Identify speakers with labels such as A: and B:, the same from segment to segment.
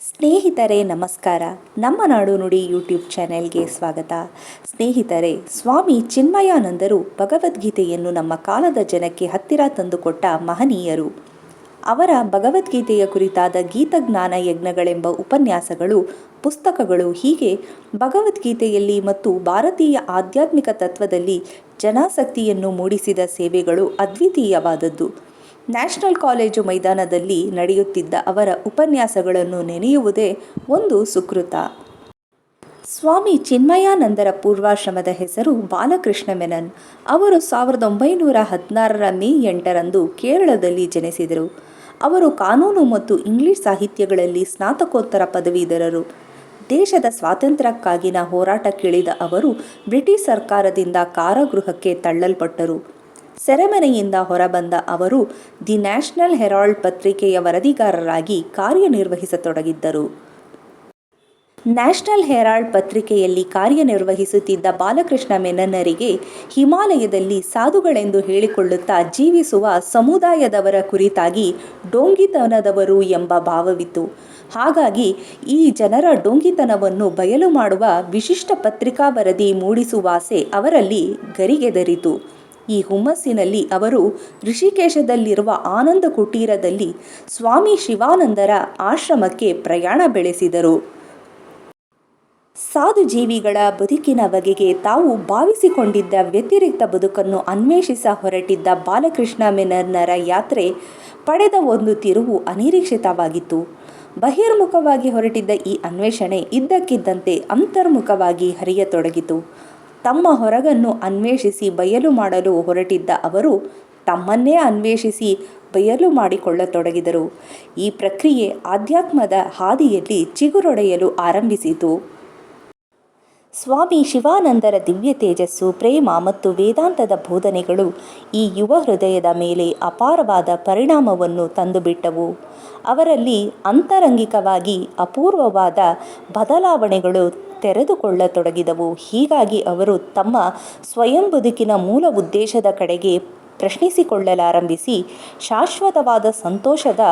A: ಸ್ನೇಹಿತರೆ ನಮಸ್ಕಾರ. ನಮ್ಮ ನಾಡು ನುಡಿ ಯೂಟ್ಯೂಬ್ ಚಾನೆಲ್ಗೆ ಸ್ವಾಗತ. ಸ್ನೇಹಿತರೆ, ಸ್ವಾಮಿ ಚಿನ್ಮಯಾನಂದರು ಭಗವದ್ಗೀತೆಯನ್ನು ನಮ್ಮ ಕಾಲದ ಜನಕ್ಕೆ ಹತ್ತಿರ ತಂದುಕೊಟ್ಟ ಮಹನೀಯರು. ಅವರ ಭಗವದ್ಗೀತೆಯ ಕುರಿತಾದ ಗೀತಜ್ಞಾನ ಯಜ್ಞಗಳೆಂಬ ಉಪನ್ಯಾಸಗಳು, ಪುಸ್ತಕಗಳು ಹೀಗೆ ಭಗವದ್ಗೀತೆಯಲ್ಲಿ ಮತ್ತು ಭಾರತೀಯ ಆಧ್ಯಾತ್ಮಿಕ ತತ್ವದಲ್ಲಿ ಜನಾಸಕ್ತಿಯನ್ನು ಮೂಡಿಸಿದ ಸೇವೆಗಳು ಅದ್ವಿತೀಯವಾದದ್ದು. ನ್ಯಾಷನಲ್ ಕಾಲೇಜು ಮೈದಾನದಲ್ಲಿ ನಡೆಯುತ್ತಿದ್ದ ಅವರ ಉಪನ್ಯಾಸಗಳನ್ನು ನೆನೆಯುವುದೇ ಒಂದು ಸುಕೃತ. ಸ್ವಾಮಿ ಚಿನ್ಮಯಾನಂದರ ಪೂರ್ವಾಶ್ರಮದ ಹೆಸರು ಬಾಲಕೃಷ್ಣ ಮೆನನ್. ಅವರು 1916 ಮೇ 8ರಂದು ಕೇರಳದಲ್ಲಿ ಜನಿಸಿದರು. ಅವರು ಕಾನೂನು ಮತ್ತು ಇಂಗ್ಲಿಷ್ ಸಾಹಿತ್ಯಗಳಲ್ಲಿ ಸ್ನಾತಕೋತ್ತರ ಪದವೀಧರರು. ದೇಶದ ಸ್ವಾತಂತ್ರ್ಯಕ್ಕಾಗಿನ ಹೋರಾಟಕ್ಕಿಳಿದ ಅವರು ಬ್ರಿಟಿಷ್ ಸರ್ಕಾರದಿಂದ ಕಾರಾಗೃಹಕ್ಕೆ ತಳ್ಳಲ್ಪಟ್ಟರು. ಸೆರೆಮನೆಯಿಂದ ಹೊರಬಂದ ಅವರು ದಿ ನ್ಯಾಷನಲ್ ಹೆರಾಲ್ಡ್ ಪತ್ರಿಕೆಯ ವರದಿಗಾರರಾಗಿ ಕಾರ್ಯನಿರ್ವಹಿಸತೊಡಗಿದ್ದರು. ನ್ಯಾಷನಲ್ ಹೆರಾಲ್ಡ್ ಪತ್ರಿಕೆಯಲ್ಲಿ ಕಾರ್ಯನಿರ್ವಹಿಸುತ್ತಿದ್ದ ಬಾಲಕೃಷ್ಣ ಮೆನನ್ನರಿಗೆ ಹಿಮಾಲಯದಲ್ಲಿ ಸಾಧುಗಳೆಂದು ಹೇಳಿಕೊಳ್ಳುತ್ತಾ ಜೀವಿಸುವ ಸಮುದಾಯದವರ ಕುರಿತಾಗಿ ಡೋಂಗಿತನದವರು ಎಂಬ ಭಾವವಿತ್ತು. ಹಾಗಾಗಿ ಈ ಜನರ ಡೋಂಗಿತನವನ್ನು ಬಯಲು ಮಾಡುವ ವಿಶಿಷ್ಟ ಪತ್ರಿಕಾ ವರದಿ ಮೂಡಿಸುವಾಸೆ ಅವರಲ್ಲಿ ಗರಿಗೆದರಿತು. ಈ ಹುಮ್ಮಸ್ಸಿನಲ್ಲಿ ಅವರು ಋಷಿಕೇಶದಲ್ಲಿರುವ ಆನಂದ ಕುಟೀರದಲ್ಲಿ ಸ್ವಾಮಿ ಶಿವಾನಂದರ ಆಶ್ರಮಕ್ಕೆ ಪ್ರಯಾಣ ಬೆಳೆಸಿದರು. ಸಾಧು ಜೀವಿಗಳ ಬದುಕಿನ ಬಗೆಗೆ ತಾವು ಭಾವಿಸಿಕೊಂಡಿದ್ದ ವ್ಯತಿರಿಕ್ತ ಬದುಕನ್ನು ಅನ್ವೇಷಿಸ ಹೊರಟಿದ್ದ ಬಾಲಕೃಷ್ಣ ಮೆನನ್ನರ ಯಾತ್ರೆ ಪಡೆದ ಒಂದು ತಿರುವು ಅನಿರೀಕ್ಷಿತವಾಗಿತ್ತು. ಬಹಿರ್ಮುಖವಾಗಿ ಹೊರಟಿದ್ದ ಈ ಅನ್ವೇಷಣೆ ಇದ್ದಕ್ಕಿದ್ದಂತೆ ಅಂತರ್ಮುಖವಾಗಿ ಹರಿಯತೊಡಗಿತು. ತಮ್ಮ ಹೊರಗನ್ನು ಅನ್ವೇಷಿಸಿ ಬಯಲು ಮಾಡಲು ಹೊರಟಿದ್ದ ಅವರು ತಮ್ಮನ್ನೇ ಅನ್ವೇಷಿಸಿ ಬಯಲು ಮಾಡಿಕೊಳ್ಳತೊಡಗಿದರು. ಈ ಪ್ರಕ್ರಿಯೆ ಆಧ್ಯಾತ್ಮದ ಹಾದಿಯಲ್ಲಿ ಚಿಗುರೊಡೆಯಲು ಆರಂಭಿಸಿತು. ಸ್ವಾಮಿ ಶಿವಾನಂದರ ದಿವ್ಯ ತೇಜಸ್ಸು, ಪ್ರೇಮ ಮತ್ತು ವೇದಾಂತದ ಬೋಧನೆಗಳು ಈ ಯುವ ಹೃದಯದ ಮೇಲೆ ಅಪಾರವಾದ ಪರಿಣಾಮವನ್ನು ತಂದುಬಿಟ್ಟವು. ಅವರಲ್ಲಿ ಅಂತರಂಗಿಕವಾಗಿ ಅಪೂರ್ವವಾದ ಬದಲಾವಣೆಗಳು ತೆರೆದುಕೊಳ್ಳತೊಡಗಿದವು. ಹೀಗಾಗಿ ಅವರು ತಮ್ಮ ಸ್ವಯಂ ಬದುಕಿನ ಮೂಲ ಉದ್ದೇಶದ ಕಡೆಗೆ ಪ್ರಶ್ನಿಸಿಕೊಳ್ಳಲಾರಂಭಿಸಿ, ಶಾಶ್ವತವಾದ ಸಂತೋಷದ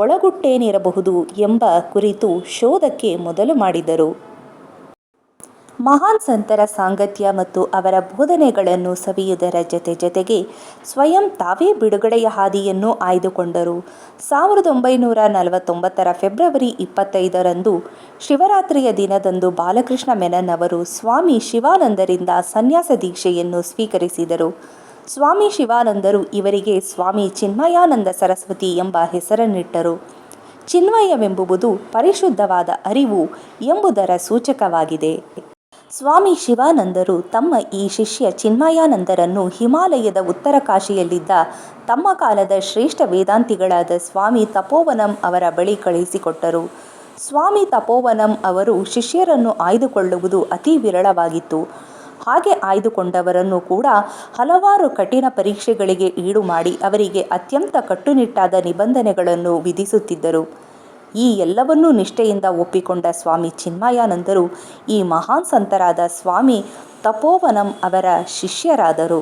A: ಒಳಗುಟ್ಟೇನಿರಬಹುದು ಎಂಬ ಕುರಿತು ಶೋಧಕ್ಕೆ ಮೊದಲು ಮಾಡಿದರು. ಮಹಾನ್ ಸಂತರ ಸಾಂಗತ್ಯ ಮತ್ತು ಅವರ ಬೋಧನೆಗಳನ್ನು ಸವಿಯುವುದರ ಜೊತೆಗೆ ಸ್ವಯಂ ತಾವೇ ಬಿಡುಗಡೆಯ ಹಾದಿಯನ್ನು ಆಯ್ದುಕೊಂಡರು. 1949 ಫೆಬ್ರವರಿ 25ರಂದು ಶಿವರಾತ್ರಿಯ ದಿನದಂದು ಬಾಲಕೃಷ್ಣ ಮೆನನ್ ಅವರು ಸ್ವಾಮಿ ಶಿವಾನಂದರಿಂದ ಸನ್ಯಾಸ ದೀಕ್ಷೆಯನ್ನು ಸ್ವೀಕರಿಸಿದರು. ಸ್ವಾಮಿ ಶಿವಾನಂದರು ಇವರಿಗೆ ಸ್ವಾಮಿ ಚಿನ್ಮಯಾನಂದ ಸರಸ್ವತಿ ಎಂಬ ಹೆಸರನ್ನಿಟ್ಟರು. ಚಿನ್ಮಯವೆಂಬುದು ಪರಿಶುದ್ಧವಾದ ಅರಿವು ಎಂಬುದರ ಸೂಚಕವಾಗಿದೆ. ಸ್ವಾಮಿ ಶಿವಾನಂದರು ತಮ್ಮ ಈ ಶಿಷ್ಯ ಚಿನ್ಮಯಾನಂದರನ್ನು ಹಿಮಾಲಯದ ಉತ್ತರ ಕಾಶಿಯಲ್ಲಿದ್ದ ತಮ್ಮ ಕಾಲದ ಶ್ರೇಷ್ಠ ವೇದಾಂತಿಗಳಾದ ಸ್ವಾಮಿ ತಪೋವನಂ ಅವರ ಬಳಿ ಕಳುಹಿಸಿಕೊಟ್ಟರು. ಸ್ವಾಮಿ ತಪೋವನಂ ಅವರು ಶಿಷ್ಯರನ್ನು ಆಯ್ದುಕೊಳ್ಳುವುದು ಅತಿ ವಿರಳವಾಗಿತ್ತು. ಹಾಗೆ ಆಯ್ದುಕೊಂಡವರನ್ನು ಕೂಡ ಹಲವಾರು ಕಠಿಣ ಪರೀಕ್ಷೆಗಳಿಗೆ ಈಡು ಮಾಡಿ ಅವರಿಗೆ ಅತ್ಯಂತ ಕಟ್ಟುನಿಟ್ಟಾದ ನಿಬಂಧನೆಗಳನ್ನು ವಿಧಿಸುತ್ತಿದ್ದರು. ಈ ಎಲ್ಲವನ್ನೂ ನಿಷ್ಠೆಯಿಂದ ಒಪ್ಪಿಕೊಂಡ ಸ್ವಾಮಿ ಚಿನ್ಮಯಾನಂದರು ಈ ಮಹಾನ್ ಸಂತರಾದ ಸ್ವಾಮಿ ತಪೋವನಂ ಅವರ ಶಿಷ್ಯರಾದರು.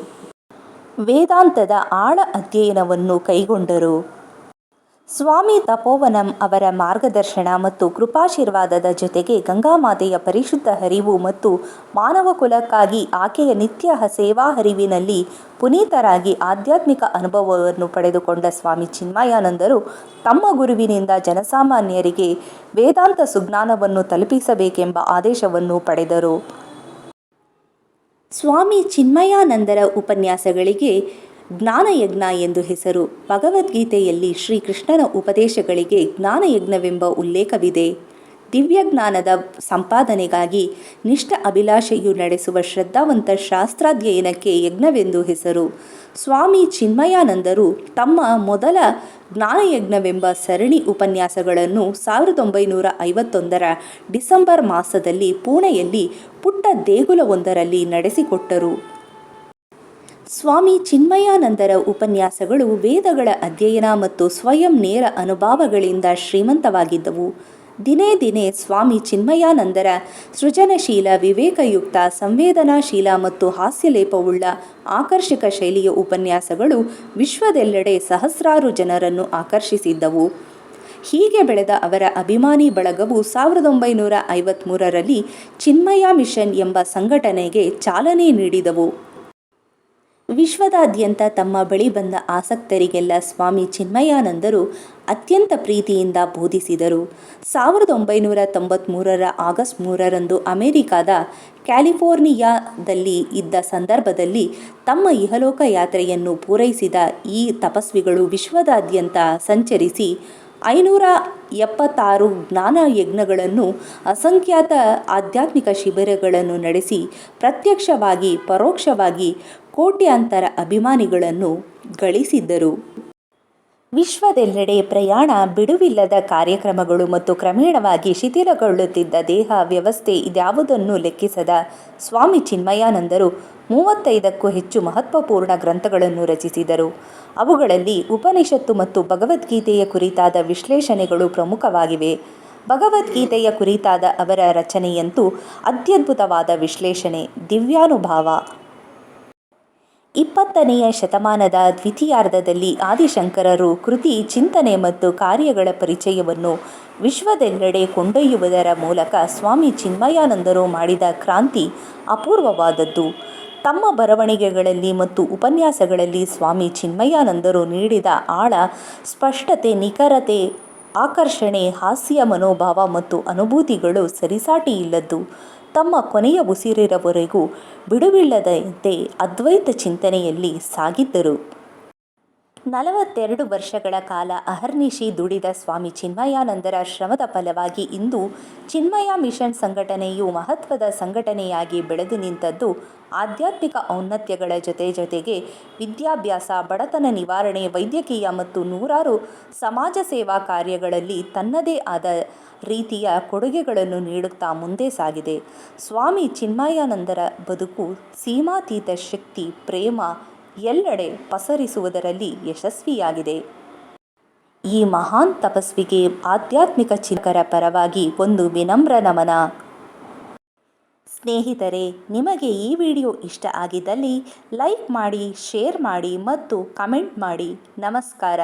A: ವೇದಾಂತದ ಆಳ ಅಧ್ಯಯನವನ್ನು ಕೈಗೊಂಡರು. ಸ್ವಾಮಿ ತಪೋವನಂ ಅವರ ಮಾರ್ಗದರ್ಶನ ಮತ್ತು ಕೃಪಾಶೀರ್ವಾದದ ಜೊತೆಗೆ ಗಂಗಾಮಾತೆಯ ಪರಿಶುದ್ಧ ಹರಿವು ಮತ್ತು ಮಾನವ ಕುಲಕ್ಕಾಗಿ ಆಕೆಯ ನಿತ್ಯ ಸೇವಾ ಹರಿವಿನಲ್ಲಿ ಪುನೀತರಾಗಿ ಆಧ್ಯಾತ್ಮಿಕ ಅನುಭವವನ್ನು ಪಡೆದುಕೊಂಡ ಸ್ವಾಮಿ ಚಿನ್ಮಯಾನಂದರು ತಮ್ಮ ಗುರುವಿನಿಂದ ಜನಸಾಮಾನ್ಯರಿಗೆ ವೇದಾಂತ ಸುಜ್ಞಾನವನ್ನು ತಲುಪಿಸಬೇಕೆಂಬ ಆದೇಶವನ್ನು ಪಡೆದರು. ಸ್ವಾಮಿ ಚಿನ್ಮಯಾನಂದರ ಉಪನ್ಯಾಸಗಳಿಗೆ ಜ್ಞಾನಯಜ್ಞ ಎಂದು ಹೆಸರು. ಭಗವದ್ಗೀತೆಯಲ್ಲಿ ಶ್ರೀಕೃಷ್ಣನ ಉಪದೇಶಗಳಿಗೆ ಜ್ಞಾನಯಜ್ಞವೆಂಬ ಉಲ್ಲೇಖವಿದೆ. ದಿವ್ಯಜ್ಞಾನದ ಸಂಪಾದನೆಗಾಗಿ ನಿಷ್ಠ ಅಭಿಲಾಷೆಯು ನಡೆಸುವ ಶ್ರದ್ಧಾವಂತ ಶಾಸ್ತ್ರಾಧ್ಯಯನಕ್ಕೆ ಯಜ್ಞವೆಂದು ಹೆಸರು. ಸ್ವಾಮಿ ಚಿನ್ಮಯಾನಂದರು ತಮ್ಮ ಮೊದಲ ಜ್ಞಾನಯಜ್ಞವೆಂಬ ಸರಣಿ ಉಪನ್ಯಾಸಗಳನ್ನು 1951 ಡಿಸೆಂಬರ್ ಮಾಸದಲ್ಲಿ ಪುಣೆಯಲ್ಲಿ ಪುಟ್ಟ ದೇಗುಲವೊಂದರಲ್ಲಿ ನಡೆಸಿಕೊಟ್ಟರು. ಸ್ವಾಮಿ ಚಿನ್ಮಯಾನಂದರ ಉಪನ್ಯಾಸಗಳು ವೇದಗಳ ಅಧ್ಯಯನ ಮತ್ತು ಸ್ವಯಂ ನೇರ ಅನುಭವಗಳಿಂದ ಶ್ರೀಮಂತವಾಗಿದ್ದವು. ದಿನೇ ದಿನೇ ಸ್ವಾಮಿ ಚಿನ್ಮಯಾನಂದರ ಸೃಜನಶೀಲ, ವಿವೇಕಯುಕ್ತ, ಸಂವೇದನಾಶೀಲ ಮತ್ತು ಹಾಸ್ಯಲೇಪವುಳ್ಳ ಆಕರ್ಷಕ ಶೈಲಿಯ ಉಪನ್ಯಾಸಗಳು ವಿಶ್ವದೆಲ್ಲೆಡೆ ಸಹಸ್ರಾರು ಜನರನ್ನು ಆಕರ್ಷಿಸಿದ್ದವು. ಹೀಗೆ ಬೆಳೆದ ಅವರ ಅಭಿಮಾನಿ ಬಳಗವು 1953ರಲ್ಲಿ ಚಿನ್ಮಯ ಮಿಷನ್ ಎಂಬ ಸಂಘಟನೆಗೆ ಚಾಲನೆ ನೀಡಿದವು. ವಿಶ್ವದಾದ್ಯಂತ ತಮ್ಮ ಬಳಿ ಬಂದ ಆಸಕ್ತರಿಗೆಲ್ಲ ಸ್ವಾಮಿ ಚಿನ್ಮಯಾನಂದರು ಅತ್ಯಂತ ಪ್ರೀತಿಯಿಂದ ಬೋಧಿಸಿದರು. 1993ರ ಆಗಸ್ಟ್ 3ರಂದು ಅಮೆರಿಕಾದ ಕ್ಯಾಲಿಫೋರ್ನಿಯಾದಲ್ಲಿ ಇದ್ದ ಸಂದರ್ಭದಲ್ಲಿ ತಮ್ಮ ಇಹಲೋಕ ಯಾತ್ರೆಯನ್ನು ಪೂರೈಸಿದ ಈ ತಪಸ್ವಿಗಳು ವಿಶ್ವದಾದ್ಯಂತ ಸಂಚರಿಸಿ 576 ಜ್ಞಾನ ಯಜ್ಞಗಳನ್ನು, ಅಸಂಖ್ಯಾತ ಆಧ್ಯಾತ್ಮಿಕ ಶಿಬಿರಗಳನ್ನು ನಡೆಸಿ ಪ್ರತ್ಯಕ್ಷವಾಗಿ ಪರೋಕ್ಷವಾಗಿ ಕೋಟ್ಯಾಂತರ ಅಭಿಮಾನಿಗಳನ್ನು ಗಳಿಸಿದ್ದರು. ವಿಶ್ವದೆಲ್ಲೆಡೆ ಪ್ರಯಾಣ, ಬಿಡುವಿಲ್ಲದ ಕಾರ್ಯಕ್ರಮಗಳು ಮತ್ತು ಕ್ರಮೇಣವಾಗಿ ಶಿಥಿಲಗೊಳ್ಳುತ್ತಿದ್ದ ದೇಹ ವ್ಯವಸ್ಥೆ ಇದ್ಯಾವುದನ್ನೂ ಲೆಕ್ಕಿಸದ ಸ್ವಾಮಿ ಚಿನ್ಮಯಾನಂದರು 35ಕ್ಕೂ ಹೆಚ್ಚು ಮಹತ್ವಪೂರ್ಣ ಗ್ರಂಥಗಳನ್ನು ರಚಿಸಿದರು. ಅವುಗಳಲ್ಲಿ ಉಪನಿಷತ್ತು ಮತ್ತು ಭಗವದ್ಗೀತೆಯ ಕುರಿತಾದ ವಿಶ್ಲೇಷಣೆಗಳು ಪ್ರಮುಖವಾಗಿವೆ. ಭಗವದ್ಗೀತೆಯ ಕುರಿತಾದ ಅವರ ರಚನೆಯಂತೂ ಅತ್ಯದ್ಭುತವಾದ ವಿಶ್ಲೇಷಣೆ, ದಿವ್ಯಾನುಭವ. 20ನೆಯ ಶತಮಾನದ ದ್ವಿತೀಯಾರ್ಧದಲ್ಲಿ ಆದಿಶಂಕರರು ಕೃತಿ, ಚಿಂತನೆ ಮತ್ತು ಕಾರ್ಯಗಳ ಪರಿಚಯವನ್ನು ವಿಶ್ವದೆಲ್ಲೆಡೆ ಕೊಂಡೊಯ್ಯುವುದರ ಮೂಲಕ ಸ್ವಾಮಿ ಚಿನ್ಮಯಾನಂದರು ಮಾಡಿದ ಕ್ರಾಂತಿ ಅಪೂರ್ವವಾದದ್ದು. ತಮ್ಮ ಬರವಣಿಗೆಗಳಲ್ಲಿ ಮತ್ತು ಉಪನ್ಯಾಸಗಳಲ್ಲಿ ಸ್ವಾಮಿ ಚಿನ್ಮಯಾನಂದರು ನೀಡಿದ ಆಳ, ಸ್ಪಷ್ಟತೆ, ನಿಖರತೆ, ಆಕರ್ಷಣೆ, ಹಾಸ್ಯ ಮನೋಭಾವ ಮತ್ತು ಅನುಭೂತಿಗಳು ಸರಿಸಾಟಿಯಿಲ್ಲದ್ದು. ತಮ್ಮ ಕೊನೆಯ ಉಸಿರಿನವರೆಗೂ ಬಿಡುವಿಲ್ಲದಂತೆ ಅದ್ವೈತ ಚಿಂತನೆಯಲ್ಲಿ ಸಾಗಿದ್ದರು. 42 ವರ್ಷಗಳ ಕಾಲ ಅಹರ್ನಿಶಿ ದುಡಿದ ಸ್ವಾಮಿ ಚಿನ್ಮಯಾನಂದರ ಶ್ರಮದ ಫಲವಾಗಿ ಇಂದು ಚಿನ್ಮಯ ಮಿಷನ್ ಸಂಘಟನೆಯು ಮಹತ್ವದ ಸಂಘಟನೆಯಾಗಿ ಬೆಳೆದು ನಿಂತದ್ದು. ಆಧ್ಯಾತ್ಮಿಕ ಔನ್ನತ್ಯಗಳ ಜೊತೆಗೆ ವಿದ್ಯಾಭ್ಯಾಸ, ಬಡತನ ನಿವಾರಣೆ, ವೈದ್ಯಕೀಯ ಮತ್ತು ನೂರಾರು ಸಮಾಜ ಸೇವಾ ಕಾರ್ಯಗಳಲ್ಲಿ ತನ್ನದೇ ಆದ ರೀತಿಯ ಕೊಡುಗೆಗಳನ್ನು ನೀಡುತ್ತಾ ಮುಂದೆ ಸಾಗಿದೆ. ಸ್ವಾಮಿ ಚಿನ್ಮಯಾನಂದರ ಬದುಕು ಸೀಮಾತೀತ ಶಕ್ತಿ, ಪ್ರೇಮ ಎಲ್ಲೆಡೆ ಪಸರಿಸುವುದರಲ್ಲಿ ಯಶಸ್ವಿಯಾಗಿದೆ. ಈ ಮಹಾನ್ ತಪಸ್ವಿಗೆ ಆಧ್ಯಾತ್ಮಿಕ ಚಿಂತಕರ ಪರವಾಗಿ ಒಂದು ವಿನಮ್ರ ನಮನ. ಸ್ನೇಹಿತರೆ, ನಿಮಗೆ ಈ ವಿಡಿಯೋ ಇಷ್ಟ ಆಗಿದ್ದಲ್ಲಿ ಲೈಕ್ ಮಾಡಿ, ಶೇರ್ ಮಾಡಿ ಮತ್ತು ಕಮೆಂಟ್ ಮಾಡಿ. ನಮಸ್ಕಾರ.